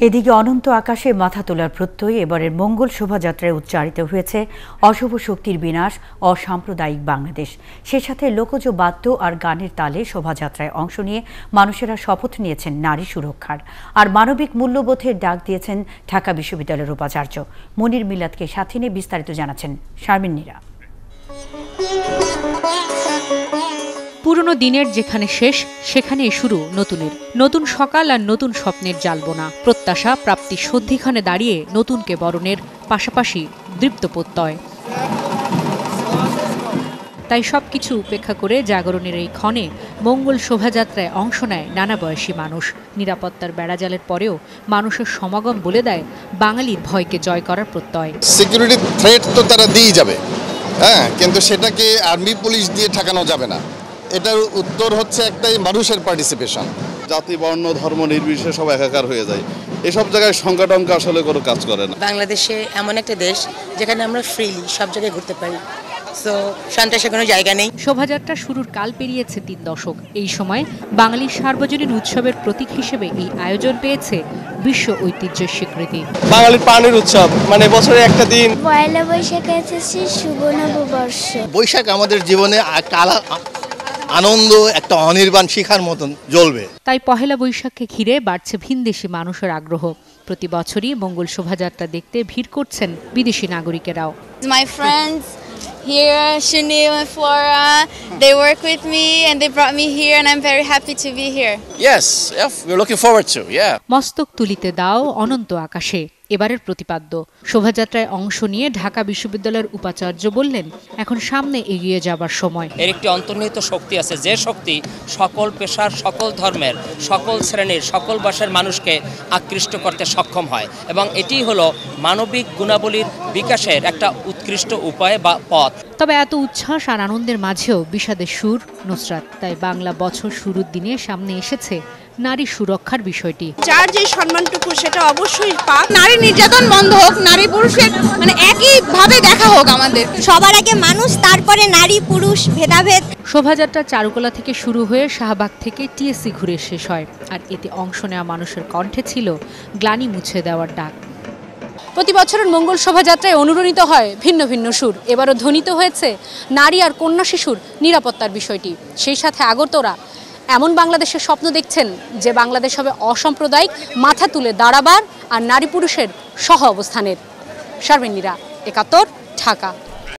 এদিকে অনন্ত আকাশে মাথা তোলার প্রত্যয় এবারের মঙ্গল শোভাযাত্রায় উচ্চারিত হয়েছে অশুভ শক্তির বিনাশ, অসাম্প্রদায়িক বাংলাদেশ। সে সাথে লোকজ বাদ্য আর গানের তালে শোভাযাত্রায় অংশ নিয়ে মানুষেরা শপথ নিয়েছেন নারী সুরক্ষার আর মানবিক মূল্যবোধের ডাক দিয়েছেন ঢাকা বিশ্ববিদ্যালয়ের উপাচার্য। মনির মিলাদকে সাথে নিয়ে বিস্তারিত জানাচ্ছেন শারমিন নীরা। পুরনো দিনের যেখানে শেষ সেখানেই শুরু নতুনের। নতুন সকাল আর নতুন স্বপ্নের জালবোনা, প্রত্যাশা প্রাপ্তি সন্ধিক্ষণে দাঁড়িয়ে নতুনকে বরণের পাশাপাশি দৃপ্ত প্রত্যয়। তাই সবকিছু উপেক্ষা করে জাগরণের এই ক্ষণে মঙ্গল শোভাযাত্রায় অংশ নেয় নানা বয়সী মানুষ। নিরাপত্তার বেড়াজালের পরেও মানুষের সমাগম বলে দেয় বাঙালির ভয়কে জয় করার প্রত্যয়। সিকিউরিটি থ্রেট তো তারা দিয়ে যাবে, কিন্তু সেটাকে আর্মি পুলিশ দিয়ে ঠেকানো যাবে না। এটার উত্তর হচ্ছে একটাই, মানুষের পার্টিসিপেশন। জাতি বর্ণ ধর্ম নির্বিশেষে সব একাকার হয়ে যায়। এসব জায়গায় সংখ্যাটঙ্ক আসলে কোনো কাজ করে না। বাংলাদেশে এমন একটা দেশ যেখানে আমরা ফ্রিলি সব জায়গায় ঘুরতে পারি, সো সন্ত্রাসের কোনো জায়গা নেই। শোভাযাত্রা শুরুর কাল পেরিয়েছে 3 দশক। এই সময় বাঙালির সার্বজনীন উৎসবের প্রতীক হিসেবে এই আয়োজন পেয়েছে বিশ্ব ঐতিহ্যের স্বীকৃতি। বাঙালির প্রাণের উৎসব, মানে বছরে একটা দিন। পয়লা বৈশাখ এসেছে শুভ নববর্ষ। বৈশাখ আমাদের জীবনে আনন্দ, একটা অনির্বাণ শিখার মতন জ্বলবে। তাই পহেলা বৈশাখকে ঘিরে বাড়ছে ভিনদেশি মানুষের আগ্রহ। প্রতি বছরই মঙ্গল শোভাযাত্রা দেখতে ভিড় করছেন বিদেশি নাগরিকেরাও। My friends here, Shanil and Flora, they work with me and they brought me here and I'm very happy to be here. Yes, we're looking forward to, yeah. মস্তক তুলিতে দাও অনন্ত আকাশে এবারের প্রতিপাদ্য। শোভাযাত্রায় অংশ নিয়ে ঢাকা বিশ্ববিদ্যালয়ের উপাচার্য বললেন, এখন সামনে এগিয়ে যাবার সময়। এর একটি অন্তর্নিহিত শক্তি আছে, যে শক্তি সকল পেশার, সকল ধর্মের, সকল শ্রেণীর, সকল বয়সের মানুষকে আকৃষ্ট করতে সক্ষম হয় এবং এটি হলো মানবিক গুণাবলীর বিকাশের একটা উৎকৃষ্ট উপায় বা পথ। তবে এত উচ্ছ্বাস আর আনন্দের মাঝেও বিষাদের সুর নুসরাত। তাই বাংলা বছর শুরুর দিনে সামনে এসেছে নারী সুরক্ষার বিষয়টি। যার যে সম্মানটুকু সেটা অবশ্যই পাক। নারী নির্যাতন বন্ধ হোক, নারী পুরুষের মানে একই ভাবে দেখা হোক আমাদের। সবার আগে মানুষ, তারপরে নারী পুরুষ ভেদাভেদ। শোভাযাত্রা চারুকলা থেকে শুরু হয়ে শাহবাগ থেকে টিএসসি ঘুরে শেষ হয়। আর এতে অংশ নেওয়া মানুষের কণ্ঠে ছিল গ্লানি মুছে দেওয়ার ডাক। প্রতি বছরের মঙ্গল শোভাযাত্রায় অনুরণিত হয় ভিন্ন ভিন্ন সুর। এবারও ধ্বনিত হয়েছে নারী আর কন্যা শিশুর নিরাপত্তার বিষয়টি। সেই সাথে আগরতলা এমন বাংলাদেশের স্বপ্ন দেখছেন যে বাংলাদেশ হবে অসাম্প্রদায়িক, মাথা তুলে দাঁড়াবার আর নারী পুরুষের সহ অবস্থানের। শারমিন নীরা, ৭১, ঢাকা।